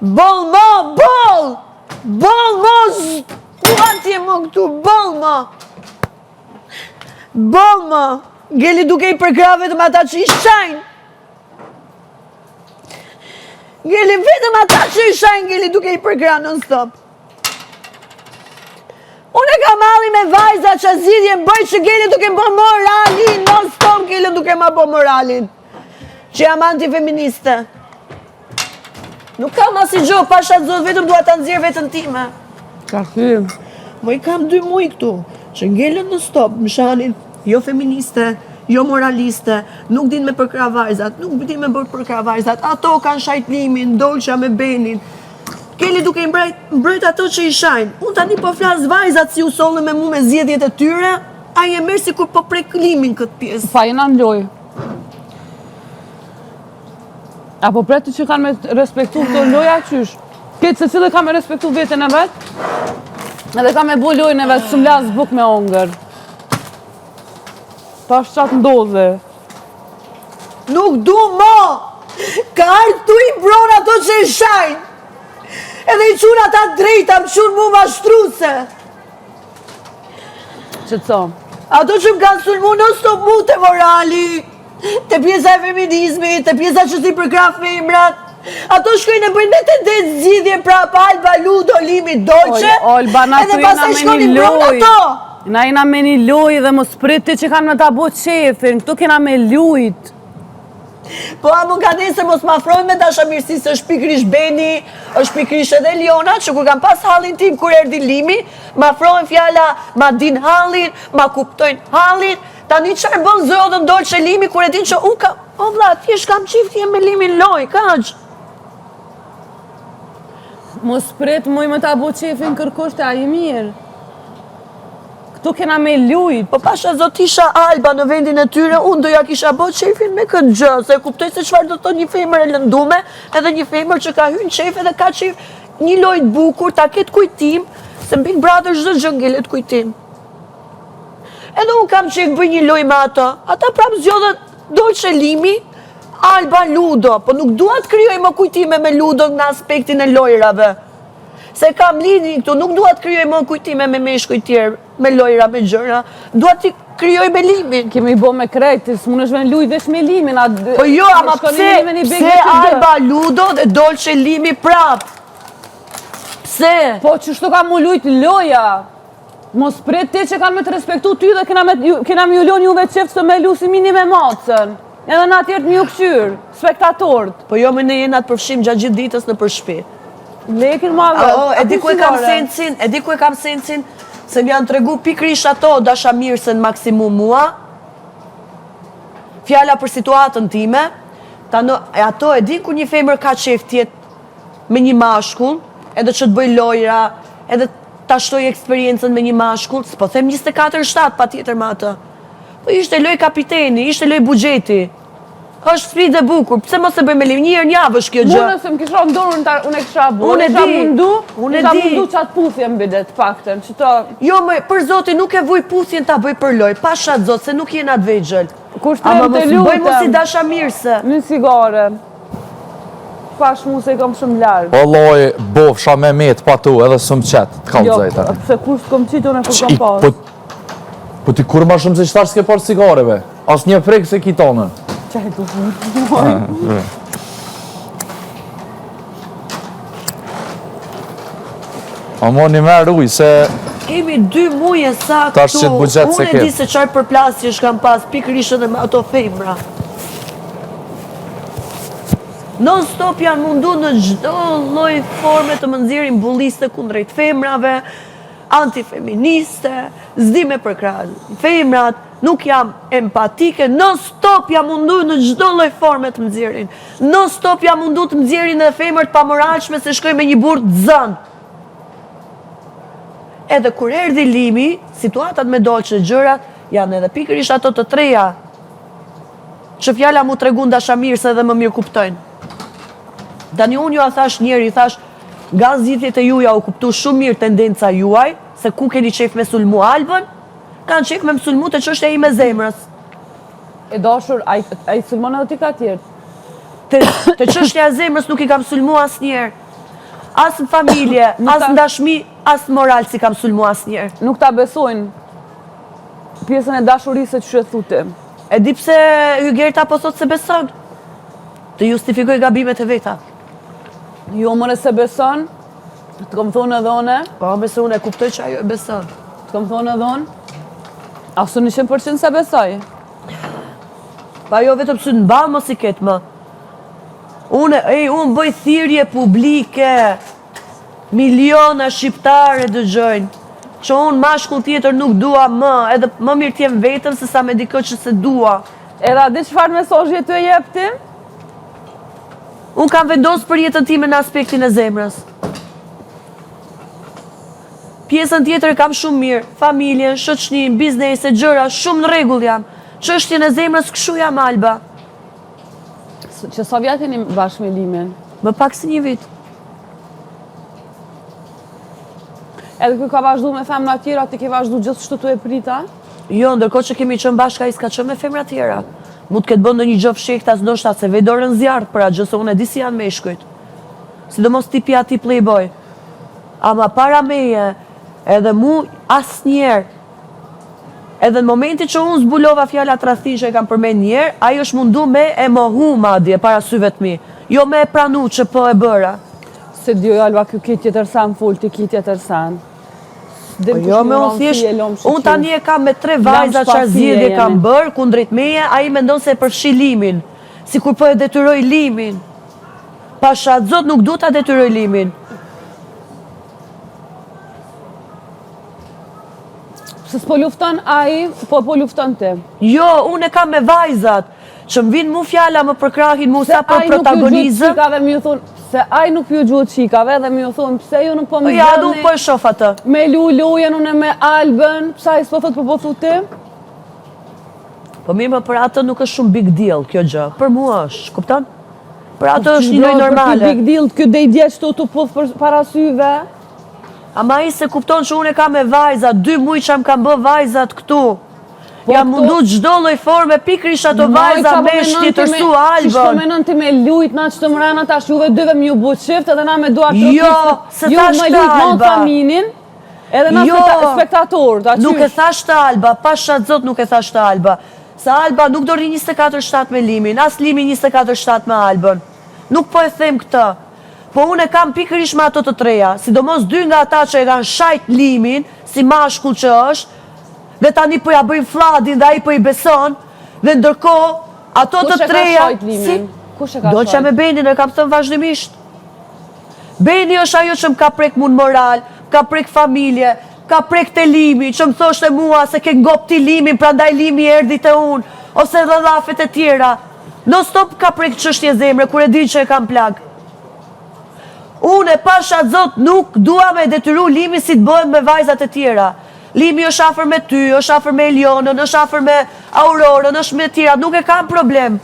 Bol ma, bol! Bol ma, zduatje më këtu, bol ma! Bol ma! Ngeli duke i përkra vetëm ata që i shajnë! Ngeli vetëm ata që i shajnë, ngeli duke i përkra non-stop! Unë e kam halli me vajza që zidje bëjt që ngeli duke më bë moralin, non-stop ngeli duke më bë moralin! Që jam antifeministe. Nuk kam asi gjo, pasha zot, vetëm duha të nëzirë vetën time. Ka hymë. Mo i kam 2 muj këtu, që ngellën në stop, më shanin, jo feministe, jo moraliste, nuk din me përkra vajzat, nuk din me bërë përkra vajzat, ato kanë shajtlimin, dolqa me benin. Kelli duke i mbrojt ato që i shajnë. Unë tani po flas vajzat si u sollën me mu me zjedhjet e tyre, a je merë si kur po prek limin këtë pjesë. Pa jena në lojë. Apo preti që kanë me respektu këto loja qysh? Këtë se cilë ka me respektu vetën e vetë, edhe ka me bu lojën e vetë, së mlas buk me ongër. Ta është qatë ndodhe. Nuk du mo! Ka ardhë tu i mbron ato që i shajnë! Edhe i qunë ata drejta, më qunë mu mashtruse! Që të thomë? Ato që më kanë sulmu në stop mu të morali, të pjesa e feminizmi, të pjesa që si përkra femrat, ato shkojnë e bëjnë me tendencë zgjidhje prap Alba, Ludo, Limi, Dolce, edhe pasaj shkojnë i mbron ato! Na jena me një lojë dhe mos priti që kanë me ta bo qefin, këtu kena me lujt. Po a më ka nesër mos ma afrojnë me dashamirësisë, është pikrish Beni, është pikrish edhe Liona, që kur kam pas hallin tim kur erdi Limi, ma afrojnë fjalla, ma din hallin, ma kuptojnë hallin, tani qërë bën zodën Dolce Limi, kur e din që unë kam, o vla, thjesht kam qifti e me Limin loj, kaq. Mos prit muj me ta bo qefin kërkusht, a i mirë. Këtu kena me lujt. Po pasha zotisha Alba në vendin e tyre, unë doja kisha bo qefin me këtë gjë, se kuptoj se çfarë do të thotë një femër e lëndume, edhe një femër që ka hyrë në qef edhe ka qef një lojt bukur, ta ketë kujtim, se në Big Brother çdo gjë ngelet kujtim. Edhe unë kam qef bëj një loj me ato, ata prap zgjodhen Dolce Limi, Alba Ludo, po nuk dua të krijoj më kujtime me Ludo në aspektin e lojrave. Se kam lidhje këtu, nuk dua të krijoj më kujtime me meshkuj tjerë, me lojra, me gjëra, dua të krijoj me Limin. Kemi i bo me krejti, s'munësh me luj vesh me Limin. Po jo, ama pse Alba Ludo dhe Dolce Limi prap? Pse? Po qështu ka mu lujt loja. Mos prit ti që kanë me të respektu ty dhe kena me ju lon juve qeftë të me lusi mini me macën. Edhe në atjertë me ju këshyrë, spektatorët. Po jo me ne jena të përfshim gjatë gjithë ditës në përshpi. Lekin ma vetë. E di ku e kam sensin, se më janë tregu pikrish ato dashamirësen maksimum mua, fjala për situatën time, ato e di ku një femër ka qef tjetë me një mashkull, edhe që të bëj lojra, edhe ta shtoj eksperiencën me një mashkull, s'po them 24/7 pa tjetër me atë. Po ishte loj kapiteni, ishte loj buxheti. Është sfidë e bukur, pse mos e bëj me Limin, një herë javësh kjo gjë. Unë se më kisha ndorë, unë e kisha bu, unë e di, unë e di qatë puthje mbi det fakten, që ta... Jo, për zotin, nuk e vuj puthjen ta bëj për loj, pasha zot, se nuk jena të vegjël. Ama mos bëj mos si dashamirëse. Një sigare. Pash mu se i kom shumë largë. O loj, bofsha me met pa tu, edhe së më qetë, të kalë zajta. Jo, pëse kur s'kom qitë, unë e kur kom pas. Po ti kur ma shumë se qëtar s'ke parë sigareve? As një frikë se ki tonën. Qaj du shumë. A mo një merë uj, se... Kemi 2 muje sa Tash që këtu, buxhet se unë e di se qarë përplasje shkam pas, pikërisht edhe me ato femra. Non stop janë mundu në gjdo lloj forme të më nxjerrin bulliste kundrejt femrave, antifeministe, zdi me përkra femrat, nuk jam empatike, non stop jam mundu në gjdo lloj forme të më nxjerrin. Non stop jam mundu të më nxjerrin edhe femër të pamoralshme se shkoj me një burr të zënë. Edhe kur erdhi Limi, situatat me Dolce gjërat janë edhe pikërisht ato të treja që fjala mu tregun dashamirëse dhe më mirë kuptojnë. Tani unë ju a thash njeri, thash, nga zgjidhjet e juja u kuptu shumë mirë tendenca juaj, se ku keni qef me sulmu Albën, kanë qef me më sulmu të çështja ime zemrës. E dashur, a i sulmon edhe ti ka tjertë? Të çështja e zemrës nuk i kam sulmu asnjëherë. as në familje, as në dashmi, as në moral si kam sulmu as njerë. Nuk ta besojnë pjesën e dashurisë që e thuti. E di pse Hygerta po thot se beson? Të justifikoj gabimet e veta. Jo mëre se beson, të kom thonë edhe one, Po, me se unë e kuptoj që ajo e beson. të kom thonë edhe one, asu 100% se besoj. Pa jo vetëm që në balë mos i ketë më. Unë bëj thirrje publike. Miliona shqiptare dëgjojnë. Që unë mashkull tjetër nuk dua më, edhe më mirë t'jem vetëm se sa me dikë që se dua. Edhe a di çfarë mesazhi ty e jep ti? Unë kam vendosur për jetën time në aspektin e zemrës. Pjesën tjetër e kam shumë mirë, familjen, shoqërinë, biznese, gjëra, shumë në rregull jam. Çështjen e zemrës kështu jam Alba. Që sa vjet jeni bashkë me Limin? Më pak se 1 vit. Edhe kë ka vazhdu me femra tjera, ti ke vazhdu gjithë tu e prita? Jo, ndërkohë që kemi qenë bashkë, ai s'ka qenë me femra tjera. Mund të ketë bën ndonjë gjë fshehtas, ndoshta se ve dorën zjarr për atë gjë, se unë e di si janë meshkujt. Sidomos tipi ati playboy. Ama para meje, edhe mu asnjëherë. Edhe në momentin që unë zbulova fjalat rasthin që e kam përmend një herë, ai është mundu me e mohu madje para syve të mi. Jo me e pranu që po e bëra. Se dio Alba kjo ki tjetër san full, ti ki tjetër san. Jo me unë thjesht, unë tani e kam me 3 vajza që zgjedhje kam bërë kundrejt meje, ai mendon se e përfshi Limin, sikur po e detyroj Limin. Pasha zot nuk du ta detyroj Limin. Se s'po lufton ai, po lufton ti. Jo, unë e kam me vajzat, që më vinë mu fjala më për krahin, mu sa për protagonizëm. Se ai nuk ju gjuhët qikave dhe mi ju thonë pse ju nuk po më Ja, du po e shof atë. Me Lulujen, unë me Albën, pse ai s'po thot po thu ti? Po mirë, për atë nuk është shumë big deal kjo gjë. Për mua është, kupton? Për atë është një lojë normale. Për big deal, kjo dhe i djeq të tu puth për para syve. Ama ai se kupton që unë e kam me vajzat, 2 muj që më kam bë vajzat këtu. Jam mundu çdo lloj forme pikërisht ato vajza me shtjetërsu Albën. Ç'po menon ti me lujt na çto mrena tash juve dyve më ju bu çift edhe na me duar të Jo, se thash të Alba. Faminin. Edhe na spektator, ta Nuk e thash të Alba, pasha zot nuk e thash të Alba. Se Alba nuk do rri 24/7 me Limin, as Limi 24/7 me Albën. Nuk po e them këtë. Po unë e kam pikërisht me ato të treja, sidomos 2 nga ata që e kanë shajt Limin, si mashkull që është, dhe tani po ja bëjnë fladin dhe ai po i beson, dhe ndërkohë ato të treja... Kush e ka shajt? Do që me Benin e kam thënë vazhdimisht. Beni është ajo që më ka prek mund moral, ka prek familje, ka prek të Limi, që më thoshte mua se ke ngop ti Limin, prandaj Limi erdhi te unë, ose dhe dhafet e tjera. No stop ka prek çështje zemre, kur e di që e kam plag. Unë e pasha zot nuk dua me detyru Limi si të bëhem me vajzat e tjera. Limi është afër me ty, është afër me Elionën, është afër me Aurorën, është me tjera, nuk e kam problem.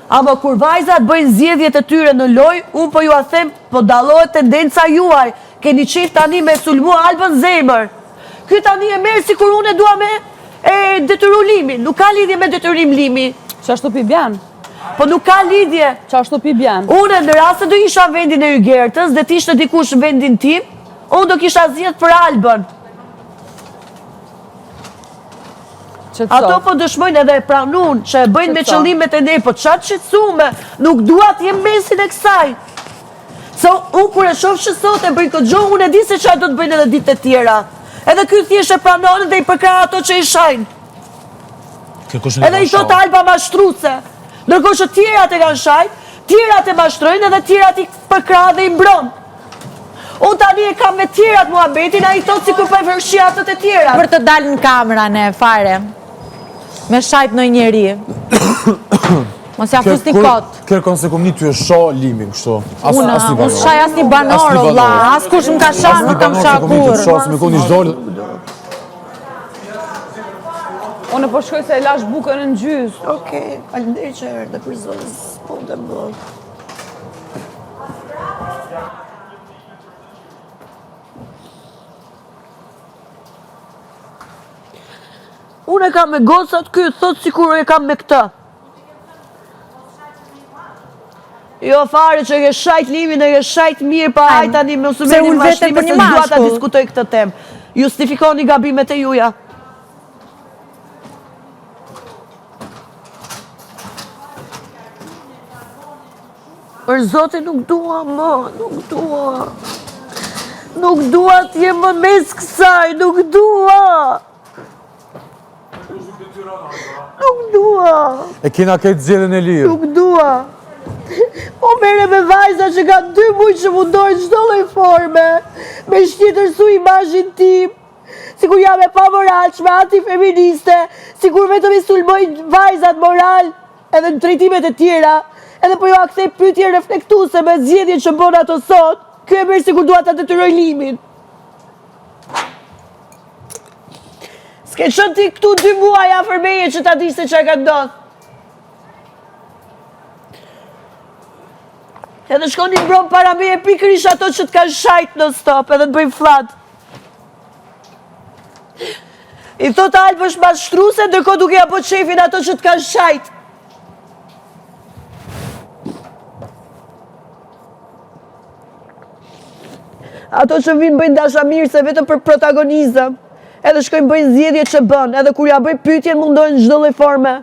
Ama kur vajzat bëjnë zgjedhjet e tyre në lojë, unë po ju a them, po dallohet tendenca juaj. Keni qef tani me sulmu Albën zemër. Ky tani e merr sikur unë e dua me detyru Limin. Nuk ka lidhje me detyrim Limi. Çashtu pi bjan. Po nuk ka lidhje. Çashtu pi bjan. Unë në rast se do isha vendin e Hygertës dhe t'ishte dikush vendin tim, unë do kisha zgjedh për Albën. Ato po dëshmojnë edhe e pranun që e bëjnë me qëllimet e ne, po qatë qëtësume, nuk dua t'jem mesin e kësaj. Se unë kur e shoh që sot e bëjnë këtë gjohë, unë e di se qaj do të bëjnë edhe ditë e tjera. Edhe kjo thjesht e pranonë dhe i përkra ato që i shajnë. Edhe i thot Alba mashtruse. Ndërkohë që tjerat e kanë shajnë, tjerat e mashtrojnë edhe tjerat i përkra dhe i mbron. Unë tani e kam me tjerat muhabetin, a i thot si kur për vërshi atët e tjerat. Për të dalë në kamera ne, fare. Me shajt në njeri. Mos ja fus një kot. Kërkon se kom një ty e sho Limin, kështu. Unë shaj as një banor, vla. As kush më ka shah, nuk kam shah kur. Unë po shkoj se e lash bukën në gjys. Okej, faleminderit që erdhe për zonës. Po të më. Unë e kam me gocat, ky thot sikur e kam me këta. Jo fare që ke shajt limin e ke shajt mirë, pa hajt tani me pse usumeni ul vete mashtime për se një s'dua ta mashkull? diskutoj këtë temë. Justifikoni gabimet e juja. Për zotin nuk dua më, nuk dua. Nuk dua t'jem më mes kësaj, nuk dua. Nuk dua. E kina këtë zjedhen e lirë. Nuk dua. Po mere me vajza që ka 2 muj që mundojnë çdo lloj forme, me shqetërsu imazhin tim, sikur jam e pamoralshme, antifeministe, sikur vetëm i sulmoj vajzat moral, edhe në trajtimet e tjera, edhe po jo akthej pyetje reflektuese me zgjedhjen që bën ato sot, ky e merr sikur dua ta detyroj limin. S'ke qënë ti këtu 2 muaj afër meje që ta di se çka ka ndodhur. Edhe shkoni mbron para meje pikërisht ato që t'kan shajt në stop, edhe t'bëjmë flat. I thot Alp është mashtruese, ndërkohë duke ja bë shefin ato që t'kan shajt. Ato që vinë bëjnë dashamirëse vetëm për protagonizëm, edhe shkojnë bëjnë zgjedhje që bën, edhe kur ja bëjnë pyetjen mundojnë çdo lloj forme.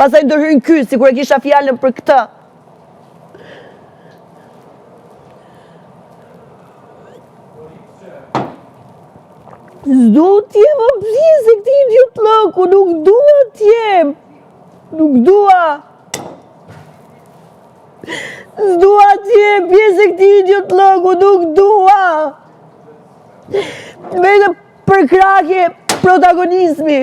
Pastaj ndërhyjnë ky, sikur e kisha fjalën për këtë. S'du t'jem o pjesë e këti idiot lëku, nuk dua t'jem. Nuk dua. S'dua t'jem pjesë e këti idiot lëku, nuk dua. Me në përkrakje protagonizmi.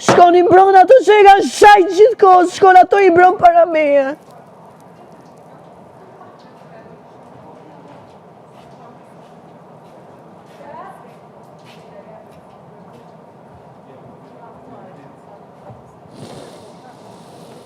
Shkon i mbron ato që e kanë shajt gjithë kohës, shkon ato i mbron para meje.